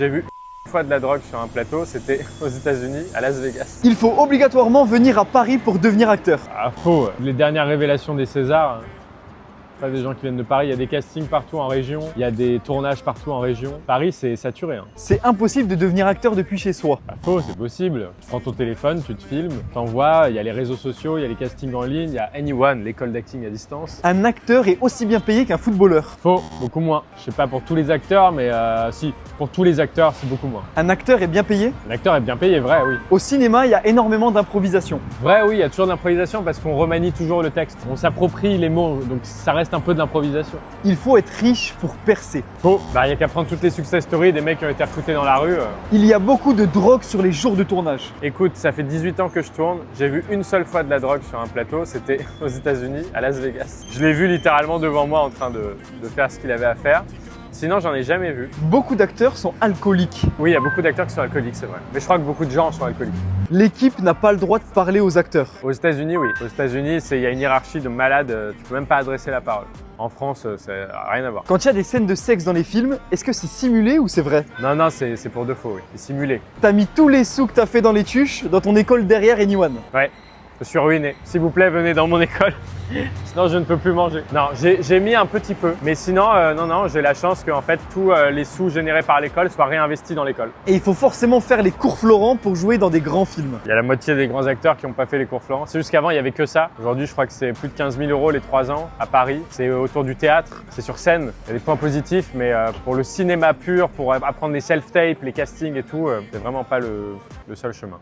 J'ai vu une fois de la drogue sur un plateau, c'était aux États-Unis, à Las Vegas. Il faut obligatoirement venir à Paris pour devenir acteur. Ah faux, les dernières révélations des Césars, pas des gens qui viennent de Paris, il y a des castings partout en région, il y a des tournages partout en région. Paris c'est saturé. C'est impossible de devenir acteur depuis chez soi. Pas faux, c'est possible. Tu prends ton téléphone, tu te filmes, t'envoies, il y a les réseaux sociaux, il y a les castings en ligne, il y a Anyone, l'école d'acting à distance. Un acteur est aussi bien payé qu'un footballeur. Faux, beaucoup moins. Je sais pas pour tous les acteurs, mais si, pour tous les acteurs, c'est beaucoup moins. Un acteur est bien payé? L'acteur est bien payé, vrai, oui. Au cinéma, il y a énormément d'improvisation. Vrai, oui, il y a toujours de l'improvisation parce qu'on remanie toujours le texte. On s'approprie les mots, donc ça reste un peu de l'improvisation. Il faut être riche pour percer. Faux. Bah, il y a qu'à prendre toutes les success stories des mecs qui ont été refoutés dans la rue. Il y a beaucoup de drogue sur les jours de tournage. Écoute, ça fait 18 ans que je tourne. J'ai vu une seule fois de la drogue sur un plateau, c'était aux États-Unis, à Las Vegas. Je l'ai vu littéralement devant moi en train de faire ce qu'il avait à faire. Sinon, j'en ai jamais vu. Beaucoup d'acteurs sont alcooliques. Oui, il y a beaucoup d'acteurs qui sont alcooliques, c'est vrai. Mais je crois que beaucoup de gens sont alcooliques. L'équipe n'a pas le droit de parler aux acteurs. Aux États-Unis, oui. Aux États-Unis, il y a une hiérarchie de malades, tu peux même pas adresser la parole. En France, ça n'a rien à voir. Quand il y a des scènes de sexe dans les films, est-ce que c'est simulé ou c'est vrai? Non, c'est pour de faux, oui. C'est simulé. T'as mis tous les sous que t'as fait dans les tuches dans ton école derrière Anyone. Ouais, je suis ruiné. S'il vous plaît, venez dans mon école. Sinon, je ne peux plus manger. Non, j'ai mis un petit peu. Mais sinon, non, j'ai la chance que en fait, tous les sous générés par l'école soient réinvestis dans l'école. Et il faut forcément faire les cours Florent pour jouer dans des grands films. Il y a la moitié des grands acteurs qui n'ont pas fait les cours Florent. C'est juste qu'avant, il n'y avait que ça. Aujourd'hui, je crois que c'est plus de 15 000 € les 3 ans à Paris. C'est autour du théâtre, c'est sur scène. Il y a des points positifs, mais pour le cinéma pur, pour apprendre les self-tapes, les castings et tout, c'est vraiment pas le seul chemin.